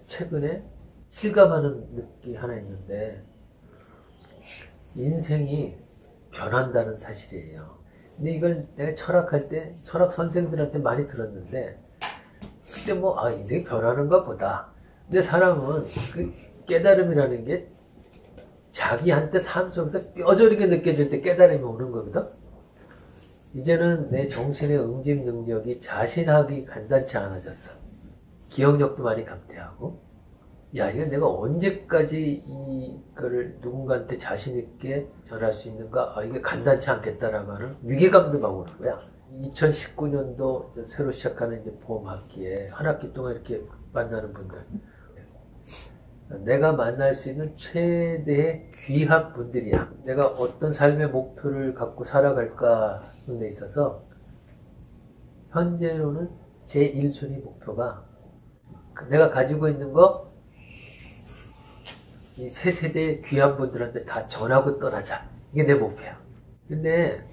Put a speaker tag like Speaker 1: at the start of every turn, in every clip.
Speaker 1: 최근에 실감하는 느낌이 하나 있는데, 인생이 변한다는 사실이에요. 근데 이걸 내가 철학할 때 철학 선생들한테 많이 들었는데, 그때 인생이 변하는가 보다. 근데 사람은 그 깨달음이라는 게 자기한테 삶 속에서 뼈저리게 느껴질 때 깨달음이 오는 거거든. 이제는 내 정신의 응집 능력이 자신하기 간단치 않아졌어. 기억력도 많이 감퇴하고, 야, 이거 내가 언제까지 이거를 누군가한테 자신있게 전할 수 있는가? 이게 간단치 않겠다라고 하는 위기감도 막 오는 거야. 2019년도 새로 시작하는 이제 봄 학기에 한 학기 동안 이렇게 만나는 분들. 내가 만날 수 있는 최대의 귀한 분들이야. 내가 어떤 삶의 목표를 갖고 살아갈까 하는 데 있어서 현재로는 제 1순위 목표가 내가 가지고 있는 거 이 세 세대의 귀한 분들한테 다 전하고 떠나자. 이게 내 목표야. 근데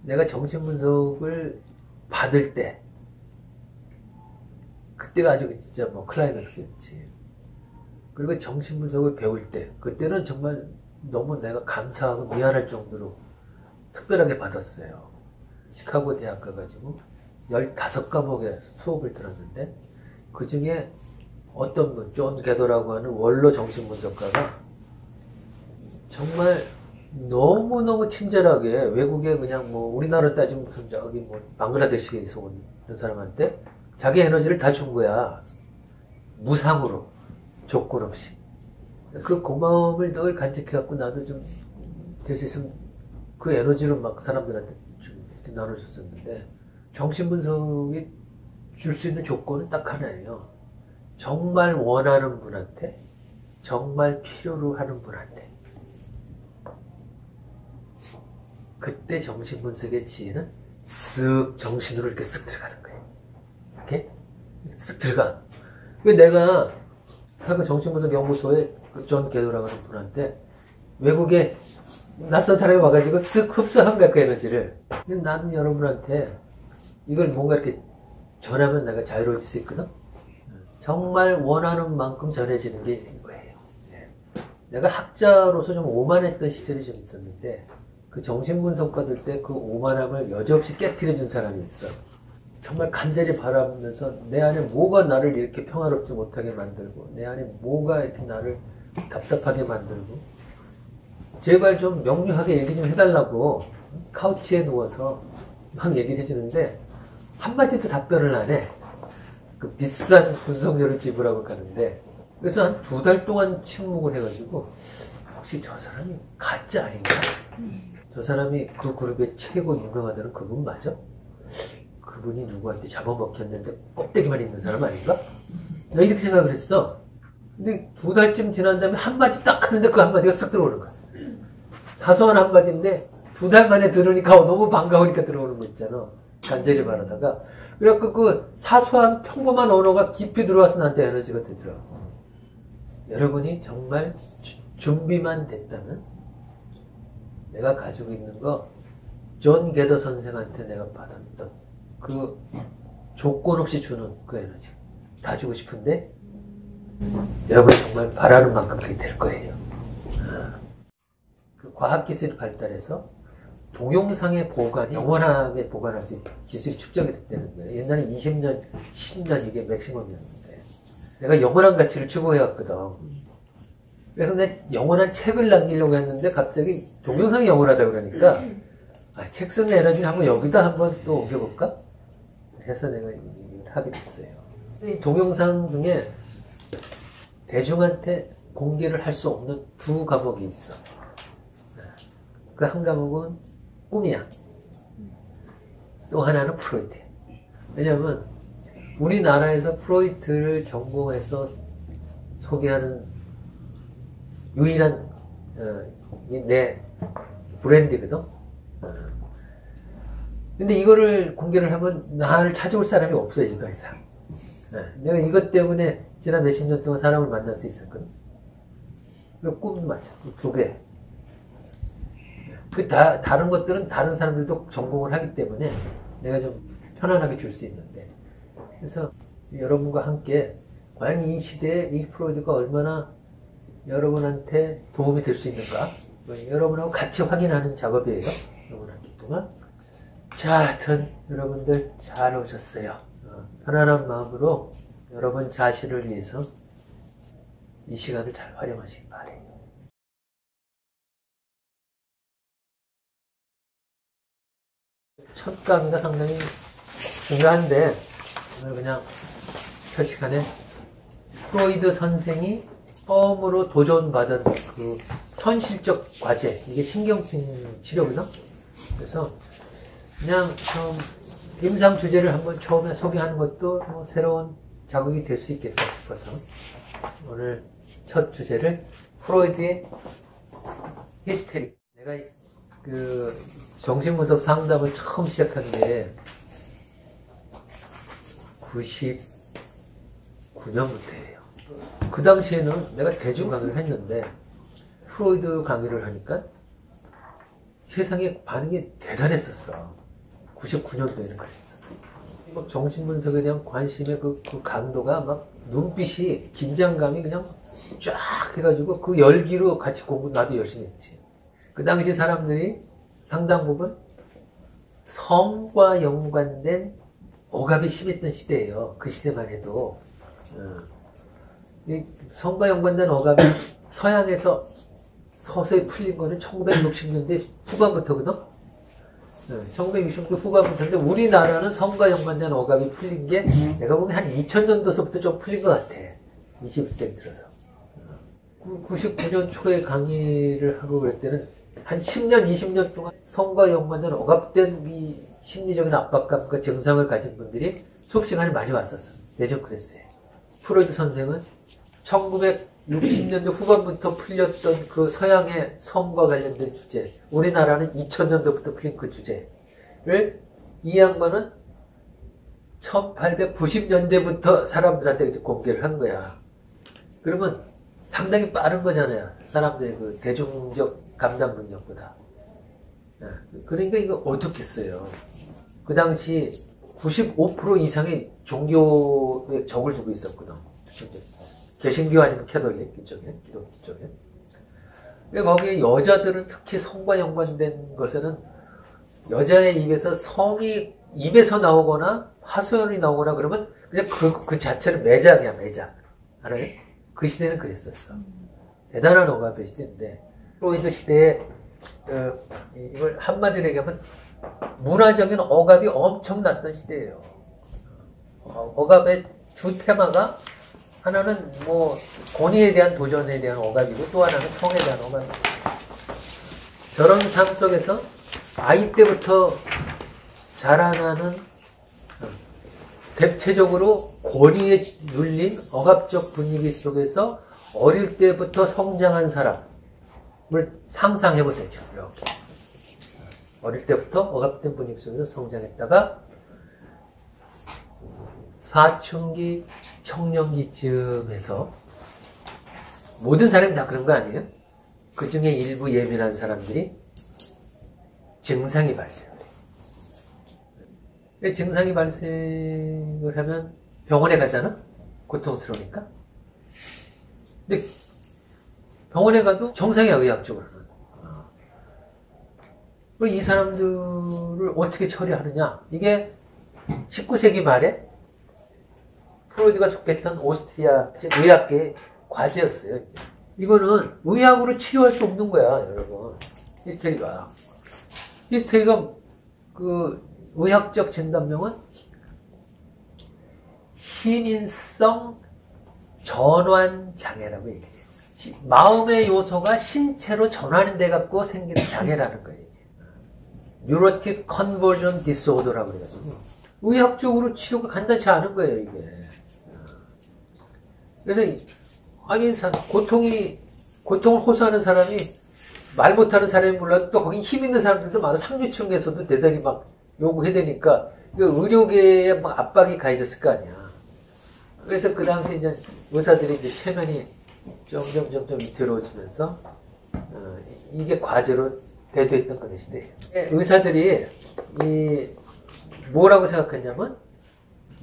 Speaker 1: 내가 정신분석을 받을 때 그때가 아주 진짜 클라이맥스였지. 그리고 정신분석을 배울 때 그때는 정말 너무 내가 감사하고 미안할 정도로 특별하게 받았어요. 시카고 대학 가가지고 15과목의 수업을 들었는데 그 중에 어떤 분, 존 게더라고 하는 원로 정신분석가가 정말 너무너무 친절하게 외국에 그냥 우리나라 따지면 무슨 방글라데시에서 온 이런 사람한테 자기 에너지를 다 준 거야. 무상으로. 조건 없이. 그 고마움을 늘 간직해갖고 나도 좀 될 수 있으면 그 에너지로 막 사람들한테 좀 이렇게 나눠줬었는데 정신분석이 줄 수 있는 조건은 딱 하나예요. 정말 원하는 분한테, 정말 필요로 하는 분한테. 그때 정신분석의 지혜는 쓱 정신으로 이렇게 쓱 들어가는 거예요. 이렇게 쓱 들어가. 왜 내가 그 정신분석 연구소에 존 게도라고 하는 분한테 외국에 낯선 사람이 와가지고 쓱 흡수한 거야, 그 에너지를. 근데 나는 여러분한테 이걸 뭔가 이렇게 전하면 내가 자유로워질 수 있거든? 정말 원하는 만큼 전해지는 게 이거예요. 내가 학자로서 좀 오만했던 시절이 좀 있었는데 그 정신분석 받을 때 그 오만함을 여지없이 깨트려준 사람이 있어. 정말 간절히 바라면서 내 안에 뭐가 나를 이렇게 평화롭지 못하게 만들고 내 안에 뭐가 이렇게 나를 답답하게 만들고 제발 좀 명료하게 얘기 좀 해달라고 카우치에 누워서 막 얘기를 해주는데 한마디도 답변을 안 해. 그 비싼 분석료를 지불하고 가는데 그래서 한 2달 동안 침묵을 해가지고 혹시 저 사람이 가짜 아닌가? 저 사람이 그 그룹의 최고 유명하다는 그분 맞아? 그분이 누구한테 잡아먹혔는데 껍데기만 있는 사람 아닌가? 나 이렇게 생각을 했어. 근데 2달쯤 지난 다음에 한마디 딱 하는데 그 한마디가 쓱 들어오는 거야. 사소한 한마디인데 2달 만에 들으니까 너무 반가우니까 들어오는 거 있잖아. 간절히 바라다가. 그래갖고 그 사소한 평범한 언어가 깊이 들어와서 나한테 에너지가 되더라고. 여러분이 정말 준비만 됐다면 내가 가지고 있는 거 존 게더 선생한테 내가 받았던 그 조건 없이 주는 그 에너지 다 주고 싶은데 여러분 정말 바라는 만큼 그게 될 거예요. 그 과학기술이 발달해서 동영상의 보관이 영원하게 보관할 수 있는 기술이 축적이 됐다는 거예요. 옛날에 20년, 10년 이게 맥시멈이었는데 내가 영원한 가치를 추구해왔거든. 그래서 내 영원한 책을 남기려고 했는데 갑자기 동영상이 영원하다 그러니까 책 쓰는 에너지를 한번 여기다 한번 또 옮겨볼까? 해서 내가 이걸 하게 됐어요. 이 동영상 중에 대중한테 공개를 할 수 없는 2과목이 있어. 그 한 과목은 꿈이야. 또 하나는 프로이트야. 왜냐면 우리나라에서 프로이트를 전공해서 소개하는 유일한 내 브랜드거든. 근데 이거를 공개를 하면 나를 찾아올 사람이 없어 이제 더 이상. 내가 이것 때문에 지난 몇십 년 동안 사람을 만날 수 있었거든. 그리고 꿈도 맞아. 2개. 다른 것들은 다른 사람들도 전공을 하기 때문에 내가 좀 편안하게 줄 수 있는데. 그래서 여러분과 함께 과연 이 시대에 이 프로이드가 얼마나 여러분한테 도움이 될 수 있는가? 여러분하고 같이 확인하는 작업이에요. 이번 학기 동안. 자, 하여튼 여러분들 잘 오셨어요. 편안한 마음으로 여러분 자신을 위해서 이 시간을 잘 활용하시기 바래요. 첫 강의가 상당히 중요한데 오늘 그냥 첫 시간에 프로이드 선생이 처음으로 도전받은 그 현실적 과제, 이게 신경증 치료거든. 그래서 그냥 좀 임상 주제를 한번 처음에 소개하는 것도 뭐 새로운 자극이 될 수 있겠다 싶어서 오늘 첫 주제를 프로이드의 히스테리. 내가 그 정신분석 상담을 처음 시작한 게 99년부터예요. 그 당시에는 내가 대중 강의를 했는데 프로이드 강의를 하니까 세상에 반응이 대단했었어. 99년도에는 그랬어. 막 정신분석에 대한 관심의 그 강도가 막 눈빛이 긴장감이 그냥 쫙 해가지고 그 열기로 같이 공부 나도 열심히 했지. 그 당시 사람들이 상당 부분 성과 연관된 억압이 심했던 시대예요. 그 시대만 해도. 이 성과 연관된 억압이 서양에서 서서히 풀린 거는 1960년대 후반부터거든. 1960년대 후반부터인데 우리나라는 성과 연관된 억압이 풀린 게 내가 보기엔 한 2000년도서부터 좀 풀린 것 같아. 21세기 들어서. 99년 초에 강의를 하고 그럴 때는 한 10년, 20년 동안 성과 연관된 억압된 이 심리적인 압박감과 증상을 가진 분들이 수업 시간에 많이 왔었어. 예전 그랬어요. 프로이드 선생은 1960년대 후반부터 풀렸던 그 서양의 성과 관련된 주제, 우리나라는 2000년도부터 풀린 그 주제를 이 양반은 1890년대부터 사람들한테 공개를 한 거야. 그러면 상당히 빠른 거잖아요. 사람들의 그 대중적 감당 능력보다. 그러니까 이거 어떻겠어요. 그 당시 95% 이상의 종교에 적을 두고 있었거든. 개신교 아니면 캐톨릭 쪽에, 기독교 쪽에. 거기에 여자들은 특히 성과 연관된 것에는 여자의 입에서 성이 입에서 나오거나 하소연이 나오거나 그러면 그냥 그 자체는 매장이야, 매장. 알아요? 그 시대는 그랬었어. 대단한 억압의 시대인데, 프로이드 시대에, 이걸 한마디로 얘기하면 문화적인 억압이 엄청났던 시대예요. 억압의 주 테마가 하나는 뭐 권위에 대한 도전에 대한 억압이고 또 하나는 성에 대한 억압이고. 저런 삶 속에서 아이 때부터 자라나는 대체적으로 권위에 눌린 억압적 분위기 속에서 어릴 때부터 성장한 사람을 상상해보세요. 지금 이렇게. 어릴 때부터 억압된 분위기 속에서 성장했다가 사춘기, 청년기쯤에서 모든 사람이 다 그런 거 아니에요? 그 중에 일부 예민한 사람들이 증상이 발생을 해요. 증상이 발생을 하면 병원에 가잖아? 고통스러우니까. 근데 병원에 가도 정상이야, 의학적으로는. 그럼 이 사람들을 어떻게 처리하느냐? 이게 19세기 말에 프로이드가 속했던 오스트리아 의학계의 과제였어요. 이거는 의학으로 치료할 수 없는 거야, 여러분. 히스테리가. 히스테리가 그 의학적 진단명은 시민성 전환 장애라고 얘기해요. 마음의 요소가 신체로 전환돼 갖고 생기는 장애라는 거예요. Neurotic Conversion Disorder라고 그래가지고 의학적으로 치료가 간단치 않은 거예요, 이게. 그래서 아니 고통을 호소하는 사람이 말 못하는 사람이 몰라도 또 거기 힘 있는 사람들도 많아. 상류층에서도 대단히 막 요구해야 되니까 의료계에 막 압박이 가해졌을 거 아니야. 그래서 그 당시 이제 의사들이 이제 체면이 점점 위태로워지면서 이게 과제로 대두했던 그런 시대예요. 의사들이 뭐라고 생각했냐면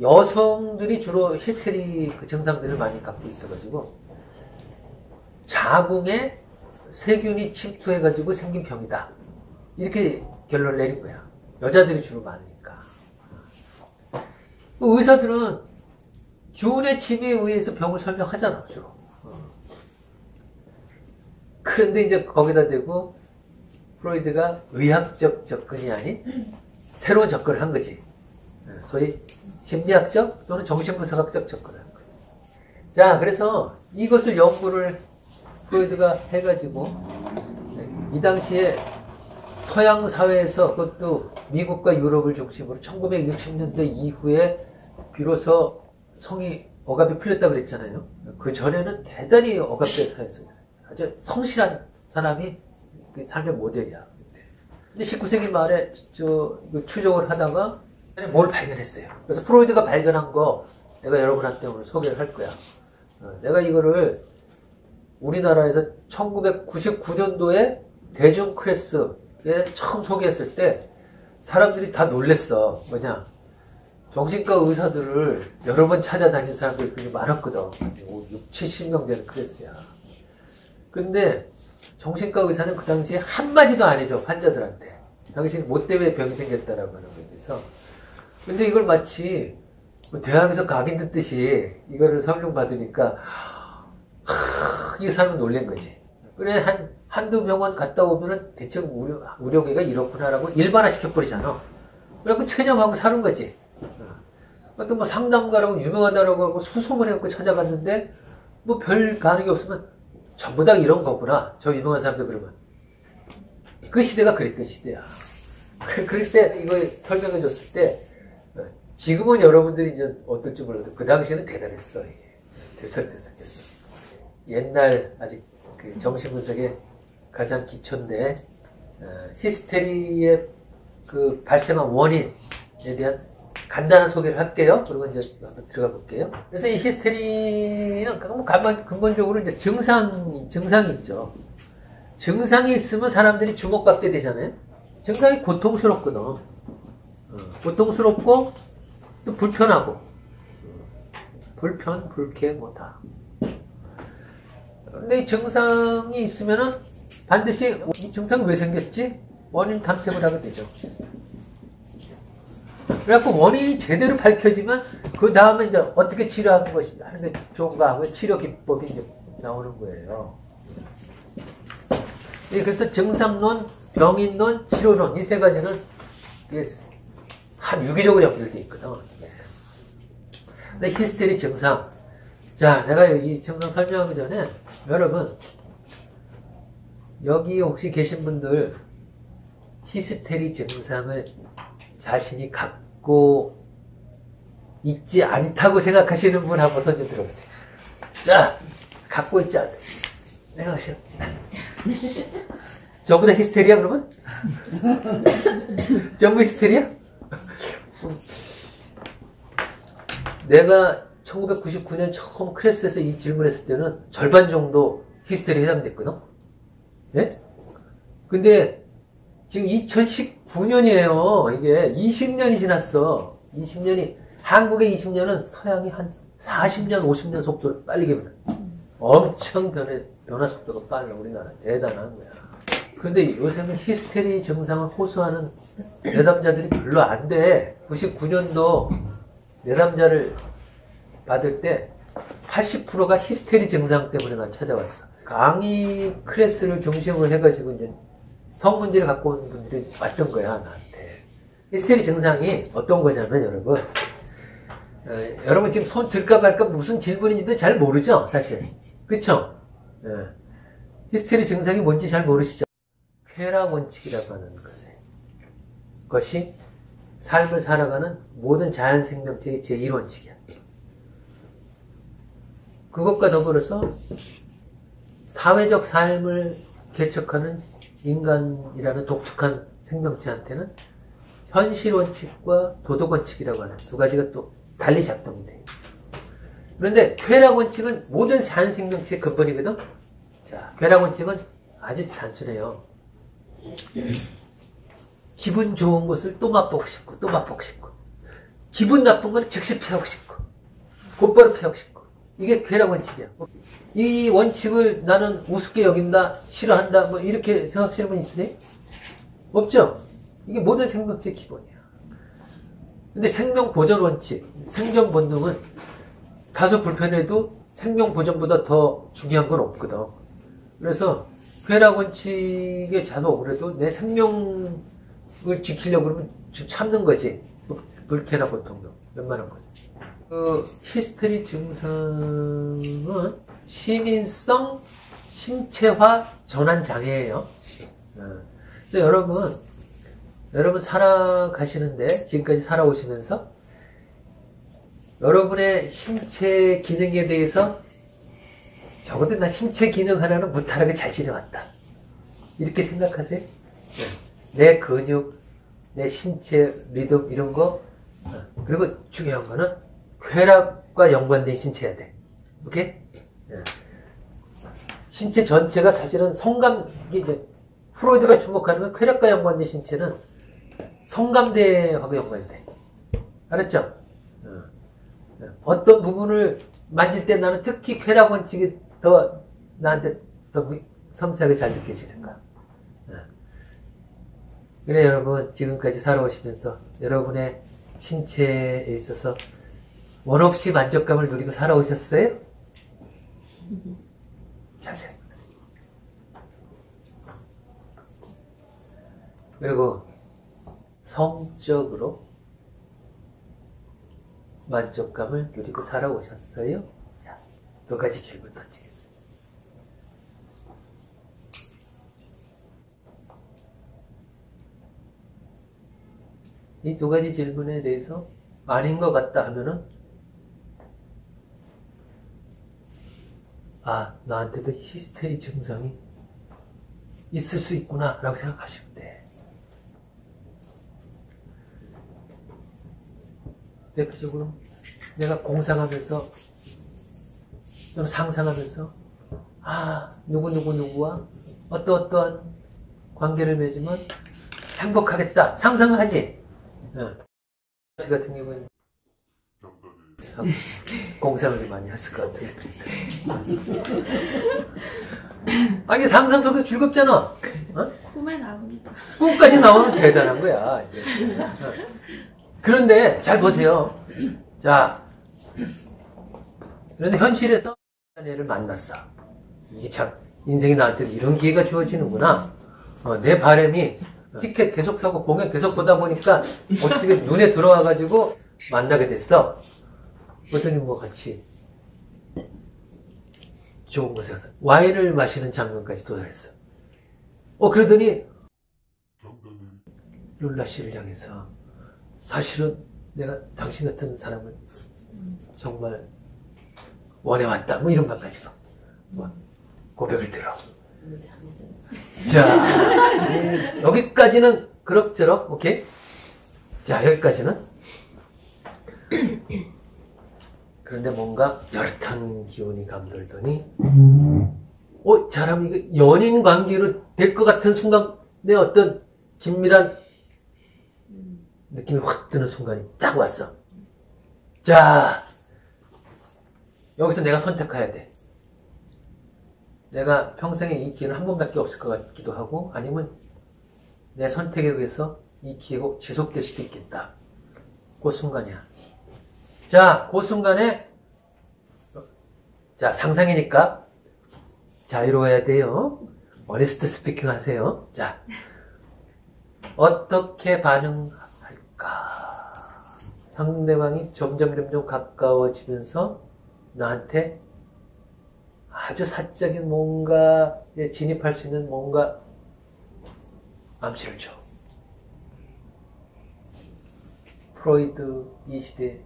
Speaker 1: 여성들이 주로 히스테리 그 증상들을 많이 갖고 있어가지고 자궁에 세균이 침투해가지고 생긴 병이다. 이렇게 결론을 내린 거야. 여자들이 주로 많으니까. 의사들은 기운의 침에 의해서 병을 설명하잖아, 주로. 그런데 이제 거기다 대고 프로이드가 의학적 접근이 아닌 새로운 접근을 한 거지. 소위 심리학적 또는 정신분석학적 접근을 한 거야. 자, 그래서 이것을 연구를 프로이드가 해가지고 이 당시에 서양 사회에서 그것도 미국과 유럽을 중심으로 1960년대 이후에 비로소 성이 억압이 풀렸다 그랬잖아요. 그 전에는 대단히 억압된 사회 속에서 아주 성실한 사람이 삶의 모델이야. 근데 19세기 말에 추적을 하다가 뭘 발견했어요. 그래서 프로이드가 발견한 거 내가 여러분한테 오늘 소개를 할 거야. 내가 이거를 우리나라에서 1999년도에 대중 클래스에 처음 소개했을 때 사람들이 다 놀랬어. 뭐냐? 정신과 의사들을 여러 번 찾아다닌 사람들이 굉장히 많았거든. 6, 70명 되는 클래스야. 근데 정신과 의사는 그 당시에 한마디도 안 해줘, 환자들한테. 당신 뭐 때문에 병이 생겼다라고 하는 거에 대해서. 근데 이걸 마치 대학에서 각인 듣듯이 이거를 설명받으니까 이 사람은 놀란 거지. 그래, 한두 병원 갔다 오면은 대체 우려계가 이렇구나라고 일반화 시켜버리잖아. 그래갖고 체념하고 사는 거지. 또 뭐 상담가라고 유명하다라고 하고 수소문해갖고 찾아갔는데 뭐 별 반응이 없으면 전부 다 이런 거구나. 저 유명한 사람들 그러면. 그 시대가 그랬던 시대야. 그럴 때 이거 설명해 줬을 때 지금은 여러분들이 이제 어떨지 몰라도 그 당시에는 대단했어. 들썩들썩했어. 옛날 아직 그 정신분석의 가장 기초인데 히스테리의 그 발생한 원인에 대한 간단한 소개를 할게요. 그리고 이제 한번 들어가 볼게요. 그래서 이 히스테리는 근본적으로 이제 증상이 있죠. 증상이 있으면 사람들이 주목받게 되잖아요. 증상이 고통스럽거든. 고통스럽고 또 불편하고 불쾌 뭐 다. 근데 이 증상이 있으면은 반드시 이 증상이 왜 생겼지? 원인 탐색을 하게 되죠. 그래갖고 원인이 제대로 밝혀지면 그 다음에 이제 어떻게 치료하는 것이 하는 게 좋은가 하고 치료 기법이 이제 나오는 거예요. 그래서 증상론, 병인론, 치료론 이 세 가지는 한 유기적으로 연결되어 있거든. 근데 히스테리 증상. 자, 내가 이 증상 설명하기 전에 여러분 여기 혹시 계신 분들 히스테리 증상을 자신이 갖고 있지 않다고 생각하시는 분 한번 손 좀 들어보세요. 자, 갖고 있지 않다 생각하시는 전부 다 히스테리야 그러면? 전부 히스테리야? 내가 1999년 처음 클래스에서 이 질문했을 때는 절반 정도 히스테리에 해당됐거든? 예? 근데 지금 2019년이에요. 이게 20년이 지났어. 20년이, 한국의 20년은 서양이 한 40년, 50년 속도로 빨리 변해. 엄청 변화 속도가 빨라, 우리나라. 대단한 거야. 그런데 요새는 히스테리 증상을 호소하는 내담자들이 별로 안 돼. 99년도 내담자를 받을 때 80%가 히스테리 증상 때문에 난 찾아왔어. 강의 클래스를 중심으로 해가지고 이제 성문제를 갖고 온 분들이 왔던 거야, 나한테. 히스테리 증상이 어떤 거냐면, 여러분. 여러분 지금 손 들까 말까 무슨 질문인지도 잘 모르죠, 사실. 그쵸? 히스테리 증상이 뭔지 잘 모르시죠? 쾌락 원칙이라고 하는 것이 삶을 살아가는 모든 자연 생명체의 제1원칙이야. 그것과 더불어서 사회적 삶을 개척하는 인간이라는 독특한 생명체한테는 현실원칙과 도덕원칙이라고 하는 두 가지가 또 달리 작동이 돼요. 그런데 쾌락원칙은 모든 자연 생명체의 근본이거든. 자, 쾌락원칙은 아주 단순해요. 기분 좋은 것을 또 맛보고 싶고 또 맛보고 싶고 기분 나쁜 건 즉시 피하고 싶고, 곧바로 피하고 싶고. 이게 쾌락 원칙이야. 이 원칙을 나는 우습게 여긴다, 싫어한다, 뭐 이렇게 생각하시는 분 있으세요? 없죠? 이게 모든 생명체의 기본이야. 근데 생명 보존 원칙, 생존 본능은 다소 불편해도 생명 보존보다 더 중요한 건 없거든. 그래서 쾌락 원칙에 다소 억울해도 내 생명을 지키려고 그러면 좀 참는 거지. 불쾌나 고통도 웬만한 거지. 그 히스테리 증상은 시민성 신체화 전환 장애예요. 그래서 여러분 살아가시는데, 지금까지 살아오시면서 여러분의 신체 기능에 대해서 적어도 나 신체 기능 하나는 무탈하게 잘 지내왔다, 이렇게 생각하세요? 내 근육, 내 신체 리듬 이런 거, 그리고 중요한 거는 쾌락과 연관된 신체여야 돼. 오케이? 신체 전체가 사실은 이제 프로이드가 주목하는 건 쾌락과 연관된 신체는 성감대하고 연관이 돼. 알았죠? 어떤 부분을 만질 때 나는 특히 쾌락 원칙이 더 나한테 더 섬세하게 잘 느껴지는 거야. 그래, 여러분, 지금까지 살아오시면서 여러분의 신체에 있어서 원 없이 만족감을 누리고 살아오셨어요? 잘 생각해보세요. 그리고 성적으로 만족감을 누리고 살아오셨어요? 자, 두 가지 질문 던지겠습니다. 이 두 가지 질문에 대해서 아닌 것 같다 하면은, 아, 나한테도 히스테리 증상이 있을 수 있구나 라고 생각하시면 돼. 대표적으로 내가 공상하면서 또는 상상하면서, 아, 누구와 어떠한 관계를 맺으면 행복하겠다 상상을 하지. 씨 같은 경우는 공상을 좀 많이 했을 것 같아요. 아니, 상상 속에서 즐겁잖아. 어?
Speaker 2: 꿈에 나옵니다.
Speaker 1: 꿈까지 나오면 대단한 거야. 그런데 잘 보세요. 자, 그런데 현실에서 애를 만났어. 이게 참 인생이 나한테 이런 기회가 주어지는구나. 내 바람이 티켓 계속 사고 공연 계속 보다 보니까 어떻게 눈에 들어와가지고 만나게 됐어. 그랬더니 뭐 같이 좋은 곳에 가서 와인을 마시는 장면까지 도달했어. 그러더니 룰라 씨를 향해서, 사실은 내가 당신 같은 사람을 정말 원해왔다, 뭐 이런 말까지 뭐 고백을 들어. 자, 여기까지는 그럭저럭 오케이. 자, 여기까지는. 그런데 뭔가 열탄 기운이 감돌더니, 사람이 이거 연인 관계로 될 것 같은 순간에 어떤 긴밀한 느낌이 확 드는 순간이 딱 왔어. 자, 여기서 내가 선택해야 돼. 내가 평생에 이 기회는 한 번밖에 없을 것 같기도 하고, 아니면 내 선택에 의해서 이 기회가 지속될 수도 있겠다. 그 순간이야. 자, 그 순간에, 자, 상상이니까 자유로워야 돼요. 어니스트 스피킹 하세요. 자, 어떻게 반응할까? 상대방이 점점 가까워지면서 나한테 아주 사적인 뭔가에 진입할 수 있는 뭔가 암시를 줘. 프로이드 이 시대에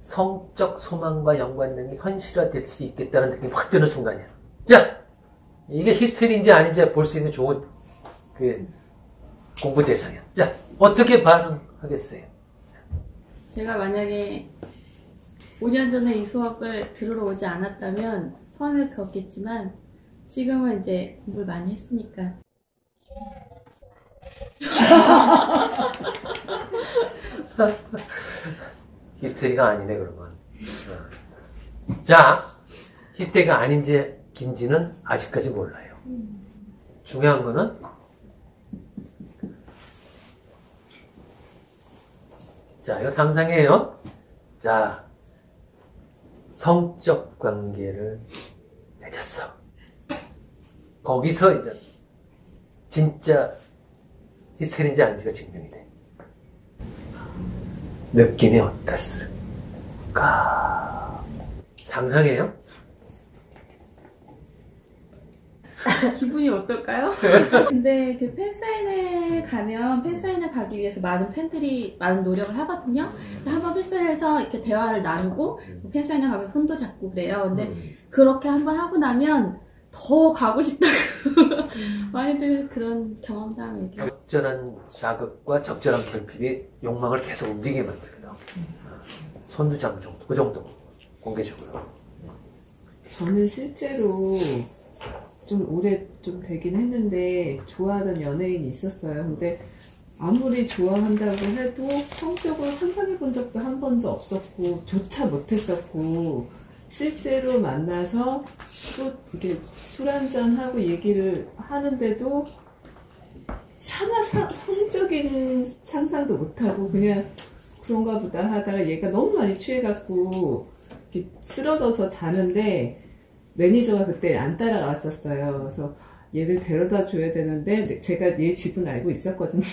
Speaker 1: 성적 소망과 연관된 게 현실화될 수 있겠다는 느낌이 확 드는 순간이야. 자, 이게 히스테리인지 아닌지 볼 수 있는 좋은 공부 대상이야. 자, 어떻게 반응하겠어요?
Speaker 2: 제가 만약에 5년 전에 이 수업을 들으러 오지 않았다면 선을 그었겠지만, 지금은 이제 공부를 많이 했으니까.
Speaker 1: 히스테리가 아니네, 그러면. 자, 히스테리가 아닌지, 긴지는 아직까지 몰라요. 중요한 거는, 자, 이거 상상해요. 자, 성적 관계를 맺었어. 거기서 이제, 진짜 히스테리인지 아닌지가 증명이 돼. 느낌이 어땠을까? 상상해요?
Speaker 2: 기분이 어떨까요? 근데 그 팬사인회 가면 팬사인회 가기 위해서 많은 팬들이 많은 노력을 하거든요. 한번 팬사인회에서 이렇게 대화를 나누고 팬사인회 가면 손도 잡고 그래요. 근데 그렇게 한번 하고 나면 더 가고 싶다고 많이들 그런 경험도 하면 얘기해요.
Speaker 1: 적절한 자극과 적절한 결핍이 욕망을 계속 움직이게 만들거든. 손도 잡는 정도, 그 정도 공개적으로.
Speaker 3: 저는 실제로 좀 오래 좀 되긴 했는데 좋아하던 연예인이 있었어요. 근데 아무리 좋아한다고 해도 성적으로 상상해 본 적도 한 번도 없었고 조차 못했었고 실제로 만나서 또 이렇게 술 한잔 하고 얘기를 하는데도 차마 성적인 상상도 못하고 그냥 그런가 보다 하다가 얘가 너무 많이 취해갖고 이렇게 쓰러져서 자는데 매니저가 그때 안 따라갔었어요. 그래서 얘를 데려다 줘야 되는데 제가 얘 집은 알고 있었거든요.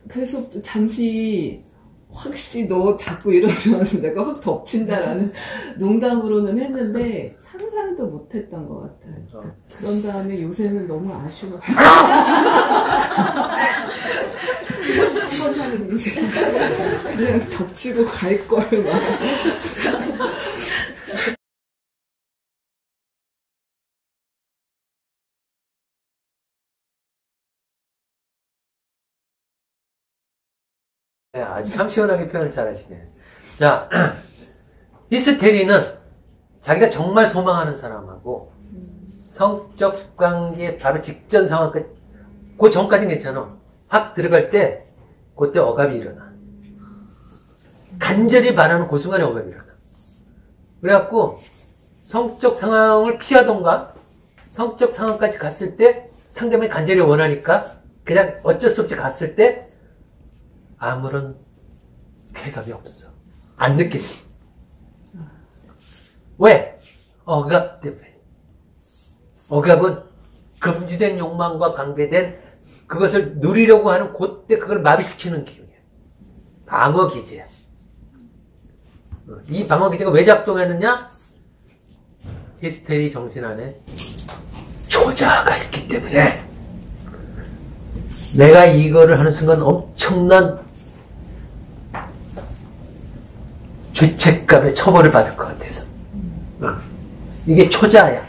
Speaker 3: 그래서 잠시 확실히 너 자꾸 이러면 내가 확 덮친다라는 농담으로는 했는데 상상도 못했던 것 같아요. 그런 다음에 요새는 너무 아쉬워요. 한 번 사는 인생 그냥 덮치고 갈걸 막.
Speaker 1: 네, 아주 참 시원하게 표현을 잘 하시네. 자, 히스테리는 자기가 정말 소망하는 사람하고 성적 관계 바로 직전 상황까지, 그 전까지는 괜찮아. 확 들어갈 때, 그때 억압이 일어나. 간절히 바라는 그 순간에 억압이 일어나. 그래갖고, 성적 상황을 피하던가, 성적 상황까지 갔을 때, 상대방이 간절히 원하니까, 그냥 어쩔 수 없이 갔을 때, 아무런 쾌감이 없어. 안 느껴져. 왜? 억압 때문에. 억압은 금지된 욕망과 관계된 그것을 누리려고 하는 그때 그걸 마비시키는 기운이야. 방어기제야. 이 방어기제가 왜 작동했느냐? 히스테리 정신 안에 조자가 있기 때문에 내가 이거를 하는 순간 엄청난 죄책감에 처벌을 받을 것 같아서. 이게 초자야.